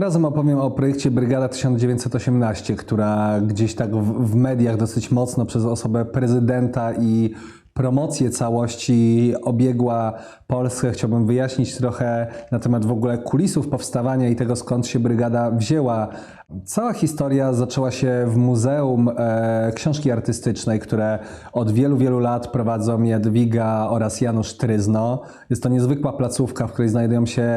razem opowiem o projekcie Brygada 1918, która gdzieś tak w mediach dosyć mocno przez osobę prezydenta i promocję całości obiegła Polskę. Chciałbym wyjaśnić trochę na temat w ogóle kulisów powstawania i tego, skąd się brygada wzięła. Cała historia zaczęła się w Muzeum Książki Artystycznej, które od wielu lat prowadzą Jadwiga oraz Janusz Tryzno. Jest to niezwykła placówka, w której znajdują się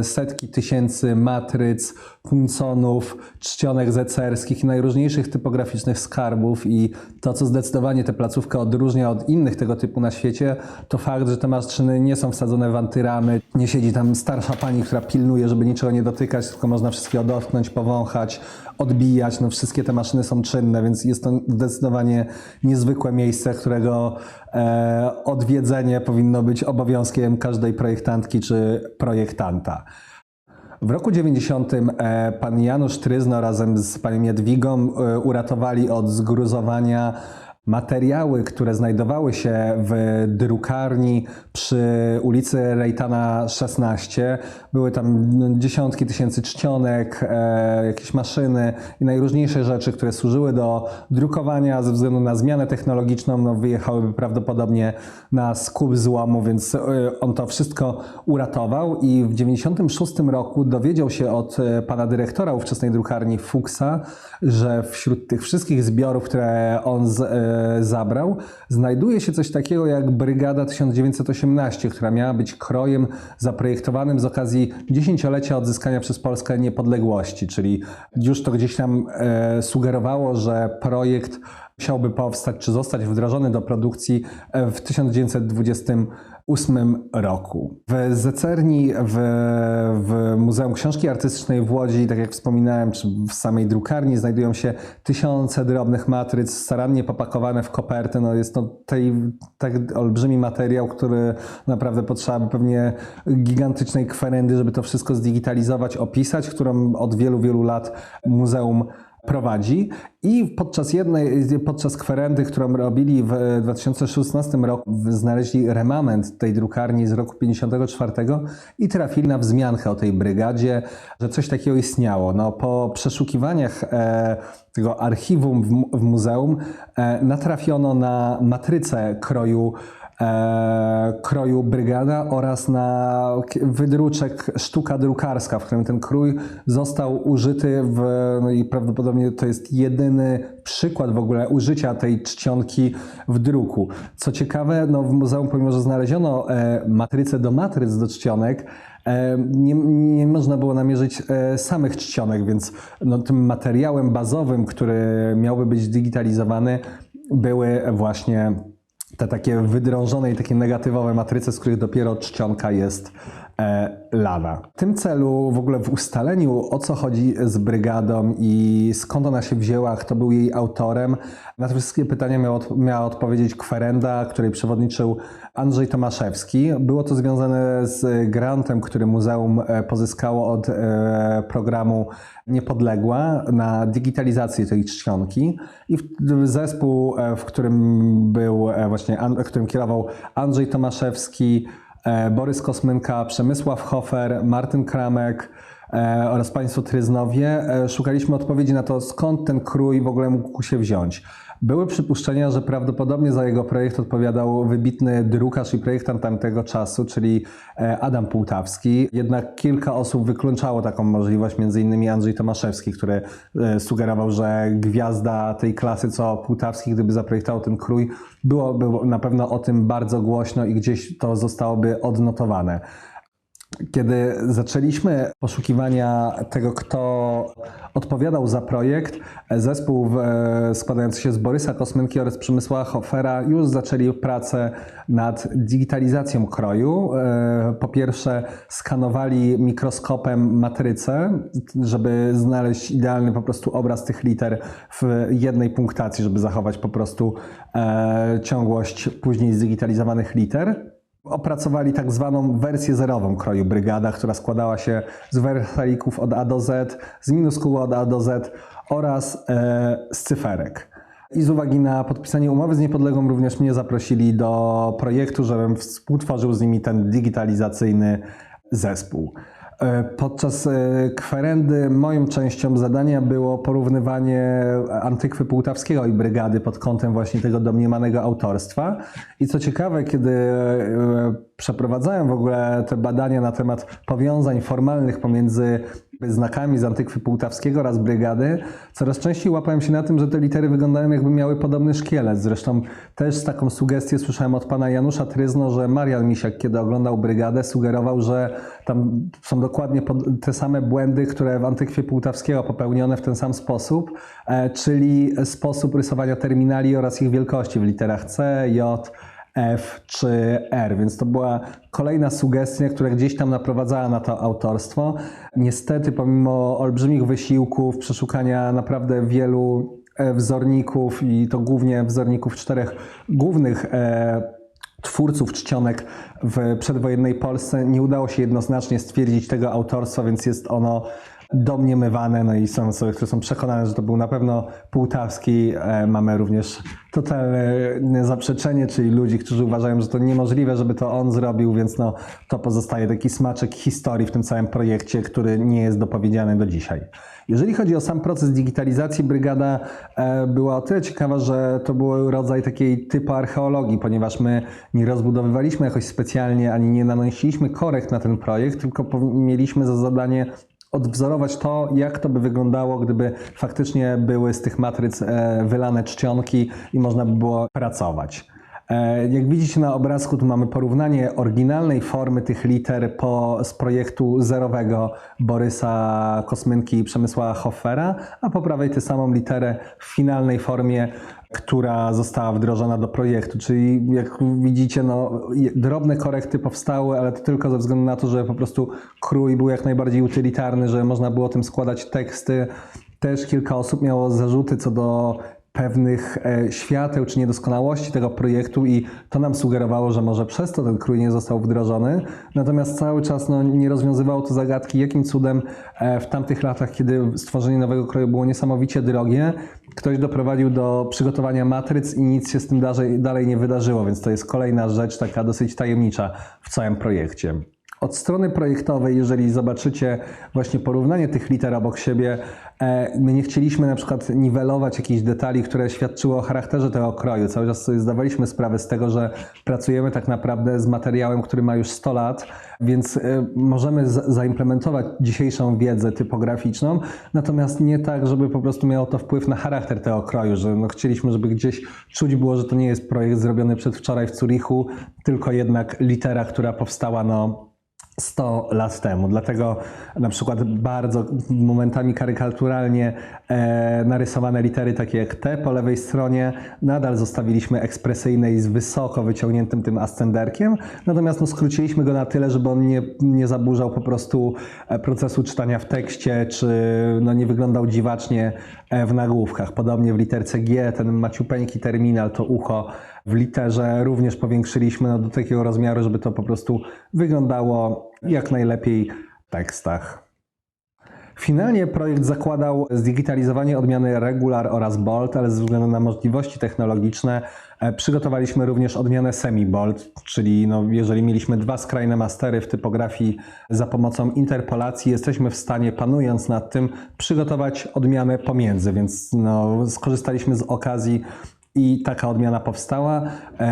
setki tysięcy matryc, punconów, czcionek zecerskich i najróżniejszych typograficznych skarbów. I to, co zdecydowanie tę placówkę odróżnia od innych tego typu na świecie, to fakt, że te maszyny nie są wsadzone w antyramy, nie siedzi tam starsza pani, która pilnuje, żeby niczego nie dotykać, tylko można wszystkiego dotknąć, powąchać, odbijać. No, wszystkie te maszyny są czynne, więc jest to zdecydowanie niezwykłe miejsce, którego odwiedzenie powinno być obowiązkiem każdej projektantki czy projektanta. W roku 90 pan Janusz Tryzno razem z panią Jadwigą uratowali od zgruzowania materiały, które znajdowały się w drukarni przy ulicy Rejtana 16. Były tam dziesiątki tysięcy czcionek, jakieś maszyny i najróżniejsze rzeczy, które służyły do drukowania. Ze względu na zmianę technologiczną wyjechałyby prawdopodobnie na skup złomu, więc on to wszystko uratował i w 96 roku dowiedział się od pana dyrektora ówczesnej drukarni Fuchsa, że wśród tych wszystkich zbiorów, które on zabrał, znajduje się coś takiego jak Brygada 1918, która miała być krojem zaprojektowanym z okazji dziesięciolecia odzyskania przez Polskę niepodległości, czyli już to gdzieś tam sugerowało, że projekt musiałby powstać czy zostać wdrożony do produkcji w 1928 roku. W zecerni w Muzeum Książki Artystycznej w Łodzi, tak jak wspominałem, czy w samej drukarni znajdują się tysiące drobnych matryc starannie popakowane w koperty. No jest to tak olbrzymi materiał, który naprawdę potrzeba pewnie gigantycznej kwerendy, żeby to wszystko zdigitalizować, opisać, którą od wielu lat muzeum prowadzi. I podczas kwerendy, którą robili w 2016 roku, znaleźli remament tej drukarni z roku 1954 i trafili na wzmiankę o tej brygadzie, że coś takiego istniało. No, po przeszukiwaniach tego archiwum w muzeum natrafiono na matrycę kroju Brygada oraz na wydruczek Sztuka drukarska, w którym ten krój został użyty no i prawdopodobnie to jest jedyny przykład w ogóle użycia tej czcionki w druku. Co ciekawe, no w muzeum, pomimo że znaleziono matrycę do matryc do czcionek, nie można było namierzyć samych czcionek, więc no, tym materiałem bazowym, który miałby być digitalizowany, były właśnie te takie wydrążone i takie negatywowe matryce, z których dopiero czcionka jest lana. W tym celu, w ogóle w ustaleniu, o co chodzi z brygadą i skąd ona się wzięła, kto był jej autorem, na te wszystkie pytania miała odpowiedzieć kwerenda, której przewodniczył Andrzej Tomaszewski. Było to związane z grantem, który muzeum pozyskało od programu Niepodległa na digitalizację tej czcionki i zespół, w którym kierował Andrzej Tomaszewski, Borys Kosmynka, Przemysław Hofer, Martin Kramek oraz państwo Tryznowie, szukaliśmy odpowiedzi na to, skąd ten krój w ogóle mógł się wziąć. Były przypuszczenia, że prawdopodobnie za jego projekt odpowiadał wybitny drukarz i projektant tamtego czasu, czyli Adam Półtawski. Jednak kilka osób wykluczało taką możliwość, m.in. Andrzej Tomaszewski, który sugerował, że gwiazda tej klasy co Półtawski, gdyby zaprojektował ten krój, byłoby na pewno o tym bardzo głośno i gdzieś to zostałoby odnotowane. Kiedy zaczęliśmy poszukiwania tego, kto odpowiadał za projekt, zespół składający się z Borysa Kosmynki oraz Przemysława Hofera już zaczęli pracę nad digitalizacją kroju. Po pierwsze skanowali mikroskopem matrycę, żeby znaleźć idealny po prostu obraz tych liter w jednej punktacji, żeby zachować po prostu ciągłość później zdigitalizowanych liter. Opracowali tak zwaną wersję zerową kroju Brygada, która składała się z wersalików od A do Z, z minuskół od A do Z oraz z cyferek. I z uwagi na podpisanie umowy z Niepodległą również mnie zaprosili do projektu, żebym współtworzył z nimi ten digitalizacyjny zespół. Podczas kwerendy moją częścią zadania było porównywanie Antykwy Półtawskiego i Brygady pod kątem właśnie tego domniemanego autorstwa. I co ciekawe, kiedy przeprowadzałem w ogóle te badania na temat powiązań formalnych pomiędzy znakami z Antykwy Półtawskiego oraz Brygady, coraz częściej łapałem się na tym, że te litery wyglądają jakby miały podobny szkielet. Zresztą też taką sugestię słyszałem od pana Janusza Tryzno, że Marian Misiak, kiedy oglądał Brygadę, sugerował, że tam są dokładnie te same błędy, które w Antykwie Półtawskiego popełnione w ten sam sposób, czyli sposób rysowania terminali oraz ich wielkości w literach C, J, F czy R, więc to była kolejna sugestia, która gdzieś tam naprowadzała na to autorstwo. Niestety, pomimo olbrzymich wysiłków, przeszukania naprawdę wielu wzorników i to głównie wzorników 4 głównych twórców czcionek w przedwojennej Polsce, nie udało się jednoznacznie stwierdzić tego autorstwa, więc jest ono domniemywane, no i są osoby, które są przekonane, że to był na pewno Półtawski. Mamy również totalne zaprzeczenie, czyli ludzi, którzy uważają, że to niemożliwe, żeby to on zrobił, więc no, to pozostaje taki smaczek historii w tym całym projekcie, który nie jest dopowiedziany do dzisiaj. Jeżeli chodzi o sam proces digitalizacji, Brygada była o tyle ciekawa, że to był rodzaj takiej typu archeologii, ponieważ my nie rozbudowywaliśmy jakoś specjalnie, ani nie nanosiliśmy korekt na ten projekt, tylko mieliśmy za zadanie odwzorować to, jak to by wyglądało, gdyby faktycznie były z tych matryc wylane czcionki i można by było pracować. Jak widzicie na obrazku, tu mamy porównanie oryginalnej formy tych liter z projektu zerowego Borysa Kosmynki i Przemysława Hoffera, a po prawej tę samą literę w finalnej formie, która została wdrożona do projektu. Czyli jak widzicie, no, drobne korekty powstały, ale to tylko ze względu na to, że po prostu krój był jak najbardziej utylitarny, że można było tym składać teksty. Też kilka osób miało zarzuty co do pewnych świateł czy niedoskonałości tego projektu i to nam sugerowało, że może przez to ten krój nie został wdrożony. Natomiast cały czas nie rozwiązywało to zagadki, jakim cudem w tamtych latach, kiedy stworzenie nowego kroju było niesamowicie drogie, ktoś doprowadził do przygotowania matryc i nic się z tym dalej nie wydarzyło, więc to jest kolejna rzecz taka dosyć tajemnicza w całym projekcie. Od strony projektowej, jeżeli zobaczycie właśnie porównanie tych liter obok siebie, my nie chcieliśmy na przykład niwelować jakichś detali, które świadczyły o charakterze tego kroju. Cały czas sobie zdawaliśmy sprawę z tego, że pracujemy tak naprawdę z materiałem, który ma już 100 lat, więc możemy zaimplementować dzisiejszą wiedzę typograficzną, natomiast nie tak, żeby po prostu miało to wpływ na charakter tego kroju, że chcieliśmy, żeby gdzieś czuć było, że to nie jest projekt zrobiony przedwczoraj w Zurichu, tylko jednak litera, która powstała 100 lat temu. Dlatego na przykład bardzo momentami karykaturalnie narysowane litery takie jak T po lewej stronie nadal zostawiliśmy ekspresyjne i z wysoko wyciągniętym tym ascenderkiem, natomiast skróciliśmy go na tyle, żeby on nie zaburzał po prostu procesu czytania w tekście, czy nie wyglądał dziwacznie w nagłówkach. Podobnie w literce G ten maciupeńki terminal, to ucho w literze również powiększyliśmy do takiego rozmiaru, żeby to po prostu wyglądało jak najlepiej w tekstach. Finalnie projekt zakładał zdigitalizowanie odmiany regular oraz bold, ale ze względu na możliwości technologiczne przygotowaliśmy również odmianę semi-bold, czyli jeżeli mieliśmy 2 skrajne mastery w typografii za pomocą interpolacji, jesteśmy w stanie, panując nad tym, przygotować odmianę pomiędzy, więc skorzystaliśmy z okazji i taka odmiana powstała.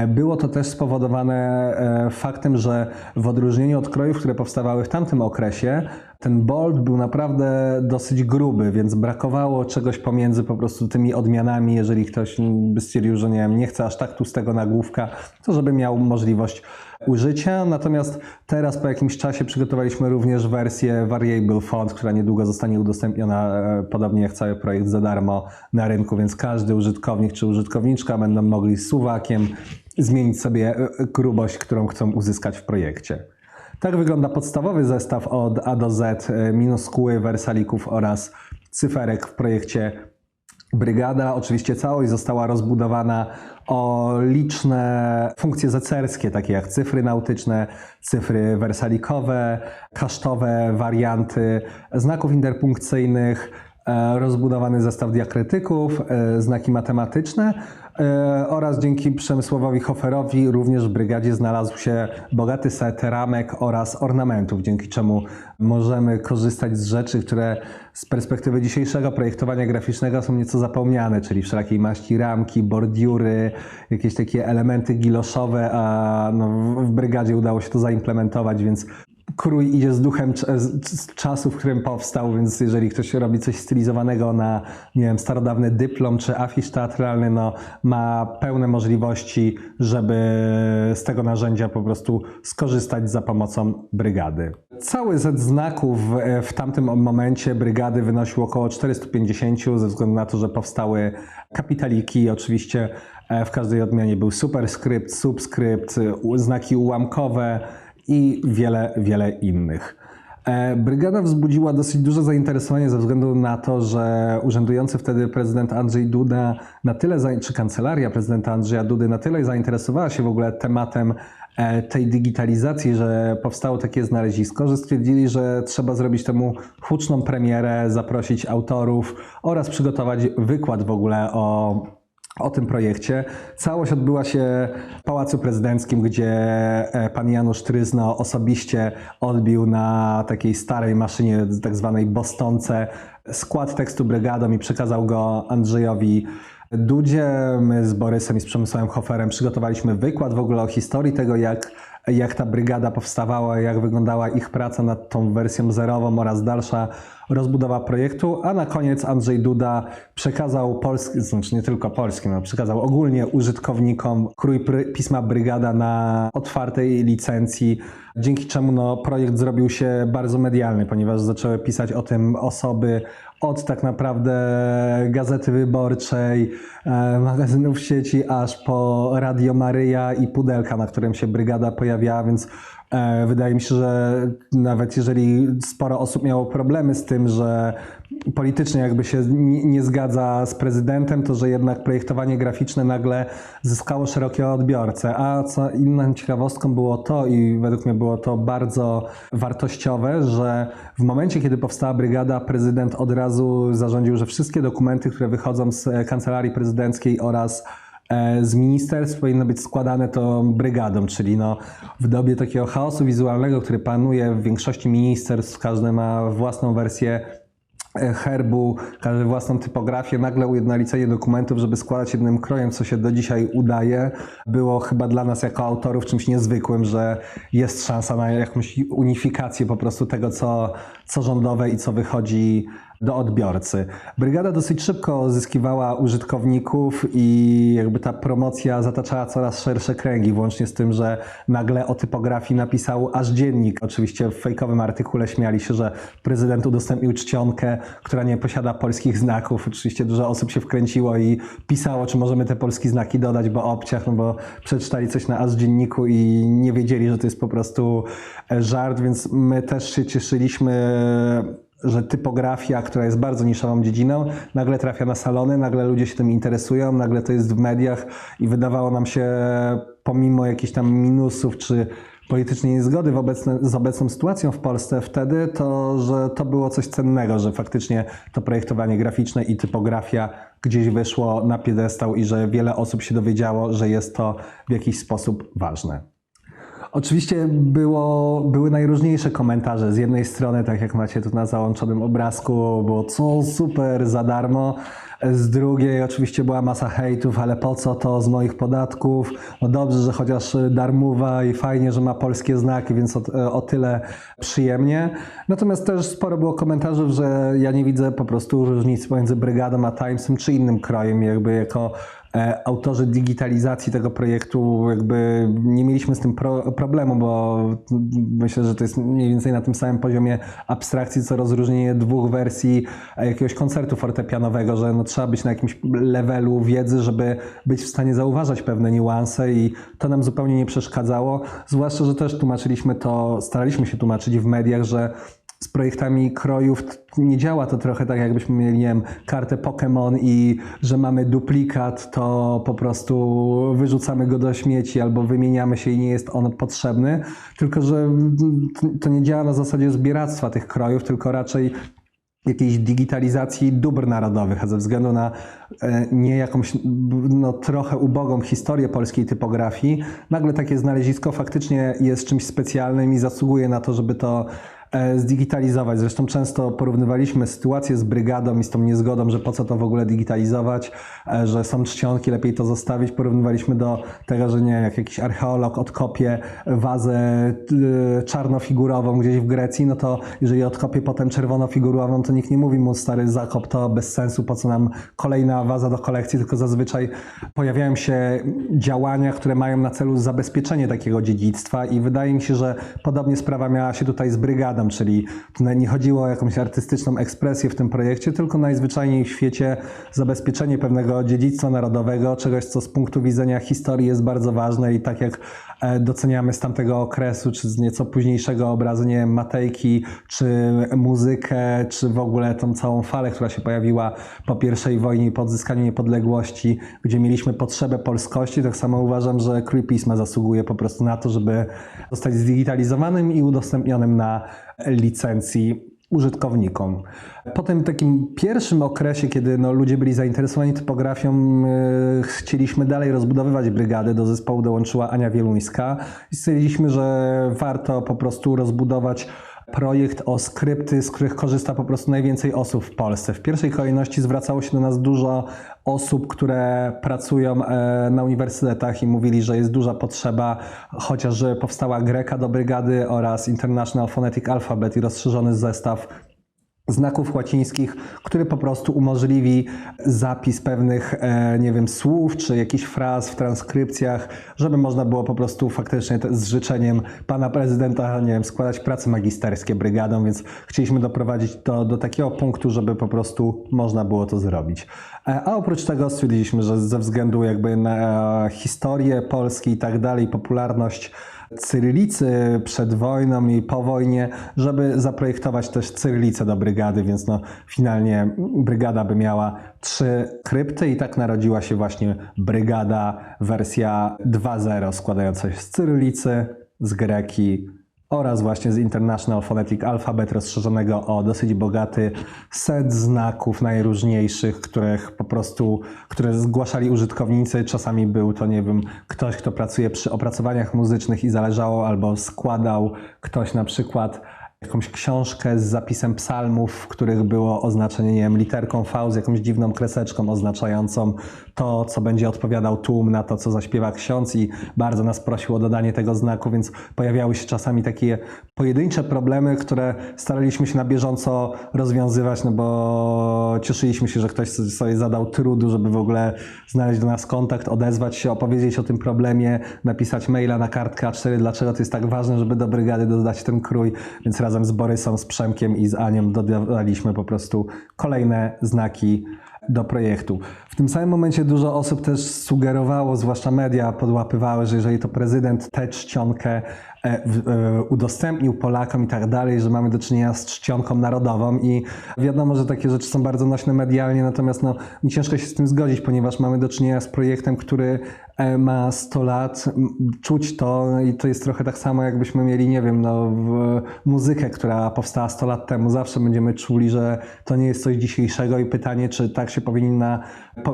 Było to też spowodowane faktem, że w odróżnieniu od krojów, które powstawały w tamtym okresie, ten bold był naprawdę dosyć gruby, więc brakowało czegoś pomiędzy po prostu tymi odmianami, jeżeli ktoś by stwierdził, że nie chce aż tak tłustego nagłówka, to żeby miał możliwość użycia. Natomiast teraz po jakimś czasie przygotowaliśmy również wersję Variable Font, która niedługo zostanie udostępniona, podobnie jak cały projekt, za darmo na rynku, więc każdy użytkownik czy użytkowniczka będą mogli suwakiem zmienić sobie grubość, którą chcą uzyskać w projekcie. Tak wygląda podstawowy zestaw od A do Z minuskuły, wersalików oraz cyferek w projekcie Brygada. Oczywiście całość została rozbudowana o liczne funkcje zecerskie, takie jak cyfry nautyczne, cyfry wersalikowe, kasztowe, warianty znaków interpunkcyjnych, rozbudowany zestaw diakrytyków, znaki matematyczne oraz dzięki Przemysławowi Hoferowi również w brygadzie znalazł się bogaty set ramek oraz ornamentów, dzięki czemu możemy korzystać z rzeczy, które z perspektywy dzisiejszego projektowania graficznego są nieco zapomniane, czyli wszelakiej maści ramki, bordiury, jakieś takie elementy giloszowe, a no, w brygadzie udało się to zaimplementować, więc krój idzie z duchem z czasu, w którym powstał, więc jeżeli ktoś robi coś stylizowanego na, nie wiem, starodawny dyplom czy afisz teatralny, no ma pełne możliwości, żeby z tego narzędzia po prostu skorzystać za pomocą brygady. Cały set znaków w tamtym momencie brygady wynosił około 450, ze względu na to, że powstały kapitaliki. Oczywiście w każdej odmianie był superskrypt, subskrypt, znaki ułamkowe i wiele innych. Brygada wzbudziła dosyć duże zainteresowanie ze względu na to, że urzędujący wtedy prezydent Andrzej Duda czy kancelaria prezydenta Andrzeja Dudy na tyle zainteresowała się w ogóle tematem tej digitalizacji, że powstało takie znalezisko, że stwierdzili, że trzeba zrobić temu huczną premierę, zaprosić autorów oraz przygotować wykład w ogóle o tym projekcie. Całość odbyła się w Pałacu Prezydenckim, gdzie pan Janusz Tryzno osobiście odbił na takiej starej maszynie, tak zwanej Bostonce, skład tekstu brygadą i przekazał go Andrzejowi Dudzie. My z Borysem i z Przemysławem Hoferem przygotowaliśmy wykład w ogóle o historii tego, jak ta brygada powstawała, jak wyglądała ich praca nad tą wersją zerową oraz dalsza rozbudowa projektu, a na koniec Andrzej Duda przekazał znaczy nie tylko polskim, no, przekazał ogólnie użytkownikom krój pisma brygada na otwartej licencji, dzięki czemu no, projekt zrobił się bardzo medialny, ponieważ zaczęły pisać o tym osoby od tak naprawdę Gazety Wyborczej, magazynów w sieci, aż po Radio Maryja i Pudelka, na którym się brygada pojawiała, więc wydaje mi się, że nawet jeżeli sporo osób miało problemy z tym, że politycznie jakby się nie zgadza z prezydentem, to że jednak projektowanie graficzne nagle zyskało szerokiego odbiorcę. A co inną ciekawostką było to, i według mnie było to bardzo wartościowe, że w momencie, kiedy powstała brygada, prezydent od razu zarządził, że wszystkie dokumenty, które wychodzą z kancelarii prezydenckiej oraz z ministerstw powinno być składane tą brygadą, czyli no, w dobie takiego chaosu wizualnego, który panuje w większości ministerstw, każdy ma własną wersję herbu, każdy własną typografię, nagle ujednolicenie dokumentów, żeby składać jednym krojem, co się do dzisiaj udaje, było chyba dla nas jako autorów czymś niezwykłym, że jest szansa na jakąś unifikację po prostu tego, co rządowe i co wychodzi do odbiorcy. Brygada dosyć szybko zyskiwała użytkowników i jakby ta promocja zataczała coraz szersze kręgi, włącznie z tym, że nagle o typografii napisał aż dziennik. Oczywiście w fejkowym artykule śmiali się, że prezydent udostępnił czcionkę, która nie posiada polskich znaków. Oczywiście dużo osób się wkręciło i pisało, czy możemy te polskie znaki dodać, bo obciach, no bo przeczytali coś na aż dzienniku i nie wiedzieli, że to jest po prostu żart, więc my też się cieszyliśmy, że typografia, która jest bardzo niszową dziedziną, nagle trafia na salony, nagle ludzie się tym interesują, nagle to jest w mediach i wydawało nam się, pomimo jakichś tam minusów czy politycznej niezgody z obecną sytuacją w Polsce wtedy, to że to było coś cennego, że faktycznie to projektowanie graficzne i typografia gdzieś wyszło na piedestał i że wiele osób się dowiedziało, że jest to w jakiś sposób ważne. Oczywiście były najróżniejsze komentarze. Z jednej strony, tak jak macie tu na załączonym obrazku, było co super, za darmo. Z drugiej oczywiście była masa hejtów, ale po co to z moich podatków? No dobrze, że chociaż darmowa i fajnie, że ma polskie znaki, więc o tyle przyjemnie. Natomiast też sporo było komentarzy, że ja nie widzę po prostu różnicy pomiędzy Brygadą a Timesem czy innym krojem, jakby jako autorzy digitalizacji tego projektu jakby nie mieliśmy z tym problemu, bo myślę, że to jest mniej więcej na tym samym poziomie abstrakcji, co rozróżnienie dwóch wersji jakiegoś koncertu fortepianowego, że no trzeba być na jakimś levelu wiedzy, żeby być w stanie zauważać pewne niuanse i to nam zupełnie nie przeszkadzało, zwłaszcza, że też staraliśmy się tłumaczyć w mediach, że z projektami krojów nie działa to trochę tak, jakbyśmy mieli, nie wiem, kartę Pokémon i że mamy duplikat, to po prostu wyrzucamy go do śmieci albo wymieniamy się i nie jest on potrzebny, tylko że to nie działa na zasadzie zbieractwa tych krojów, tylko raczej jakiejś digitalizacji dóbr narodowych, a ze względu na nie jakąś trochę ubogą historię polskiej typografii, nagle takie znalezisko faktycznie jest czymś specjalnym i zasługuje na to, żeby to zdigitalizować. Zresztą często porównywaliśmy sytuację z Brygadą i z tą niezgodą, że po co to w ogóle digitalizować, że są czcionki, lepiej to zostawić. Porównywaliśmy do tego, że nie wiem, jak jakiś archeolog odkopie wazę czarnofigurową gdzieś w Grecji, no to jeżeli odkopie potem czerwonofigurową, to nikt nie mówi mu, stary, zakop to bez sensu, po co nam kolejna waza do kolekcji, tylko zazwyczaj pojawiają się działania, które mają na celu zabezpieczenie takiego dziedzictwa i wydaje mi się, że podobnie sprawa miała się tutaj z Brygadą, czyli tutaj nie chodziło o jakąś artystyczną ekspresję w tym projekcie, tylko najzwyczajniej w świecie zabezpieczenie pewnego dziedzictwa narodowego, czegoś, co z punktu widzenia historii jest bardzo ważne i tak jak doceniamy z tamtego okresu, czy z nieco późniejszego obrazu, nie wiem, Matejki, czy muzykę, czy w ogóle tą całą falę, która się pojawiła po I wojnie i po odzyskaniu niepodległości, gdzie mieliśmy potrzebę polskości, tak samo uważam, że Krój Pisma zasługuje po prostu na to, żeby zostać zdigitalizowanym i udostępnionym na licencji użytkownikom. Po tym takim pierwszym okresie, kiedy ludzie byli zainteresowani typografią, chcieliśmy dalej rozbudowywać Brygadę. Do zespołu dołączyła Ania Wieluńska i stwierdziliśmy, że warto po prostu rozbudować projekt o skrypty, z których korzysta po prostu najwięcej osób w Polsce. W pierwszej kolejności zwracało się do nas dużo osób, które pracują na uniwersytetach i mówili, że jest duża potrzeba, chociaż powstała Greka do Brygady oraz International Phonetic Alphabet i rozszerzony zestaw znaków łacińskich, który po prostu umożliwi zapis pewnych, nie wiem, słów czy jakichś fraz w transkrypcjach, żeby można było po prostu faktycznie z życzeniem pana prezydenta, nie wiem, składać prace magisterskie Brygadą, więc chcieliśmy doprowadzić to do takiego punktu, żeby po prostu można było to zrobić. A oprócz tego stwierdziliśmy, że ze względu jakby na historię Polski i tak dalej, popularność cyrylicy przed wojną i po wojnie, żeby zaprojektować też cyrylicę do Brygady, więc finalnie Brygada by miała 3 krypty i tak narodziła się właśnie Brygada wersja 2.0 składająca się z cyrylicy, z greki oraz właśnie z International Phonetic Alphabet rozszerzonego o dosyć bogaty set znaków najróżniejszych, które zgłaszali użytkownicy. Czasami był to, nie wiem, ktoś, kto pracuje przy opracowaniach muzycznych i zależało, albo składał ktoś na przykład jakąś książkę z zapisem psalmów, w których było oznaczenie, nie wiem, literką V z jakąś dziwną kreseczką oznaczającą to, co będzie odpowiadał tłum na to, co zaśpiewa ksiądz i bardzo nas prosił o dodanie tego znaku, więc pojawiały się czasami takie pojedyncze problemy, które staraliśmy się na bieżąco rozwiązywać, bo cieszyliśmy się, że ktoś sobie zadał trudu, żeby w ogóle znaleźć do nas kontakt, odezwać się, opowiedzieć o tym problemie, napisać maila na kartkę A4, dlaczego to jest tak ważne, żeby do Brygady dodać ten krój, więc razem z Borysą, z Przemkiem i z Anią dodaliśmy po prostu kolejne znaki do projektu. W tym samym momencie dużo osób też sugerowało, zwłaszcza media podłapywały, że jeżeli to prezydent tę czcionkę udostępnił Polakom i tak dalej, że mamy do czynienia z czcionką narodową i wiadomo, że takie rzeczy są bardzo nośne medialnie, natomiast mi ciężko się z tym zgodzić, ponieważ mamy do czynienia z projektem, który ma 100 lat, czuć to i to jest trochę tak samo, jakbyśmy mieli, nie wiem, muzykę, która powstała 100 lat temu. Zawsze będziemy czuli, że to nie jest coś dzisiejszego i pytanie, czy tak się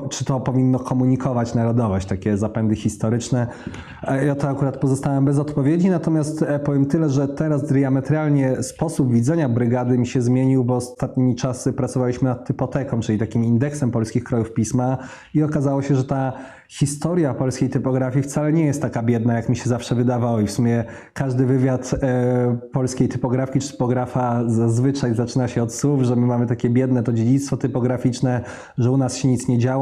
czy to powinno komunikować narodowość, takie zapędy historyczne. Ja to akurat pozostałem bez odpowiedzi, natomiast powiem tyle, że teraz diametralnie sposób widzenia Brygady mi się zmienił, bo ostatnimi czasy pracowaliśmy nad typoteką, czyli takim indeksem polskich krojów pisma i okazało się, że ta historia polskiej typografii wcale nie jest taka biedna, jak mi się zawsze wydawało i w sumie każdy wywiad polskiej typografii czy typografa zazwyczaj zaczyna się od słów, że my mamy takie biedne to dziedzictwo typograficzne, że u nas się nic nie działo.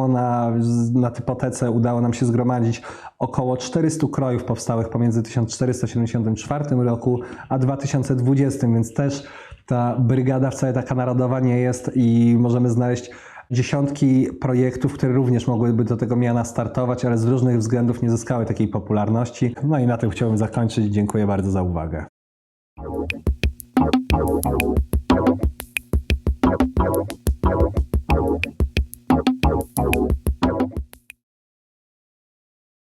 Na typotece udało nam się zgromadzić około 400 krojów powstałych pomiędzy 1474 roku a 2020, więc też ta Brygada wcale taka narodowa nie jest i możemy znaleźć dziesiątki projektów, które również mogłyby do tego miana startować, ale z różnych względów nie zyskały takiej popularności. No i na tym chciałbym zakończyć. Dziękuję bardzo za uwagę.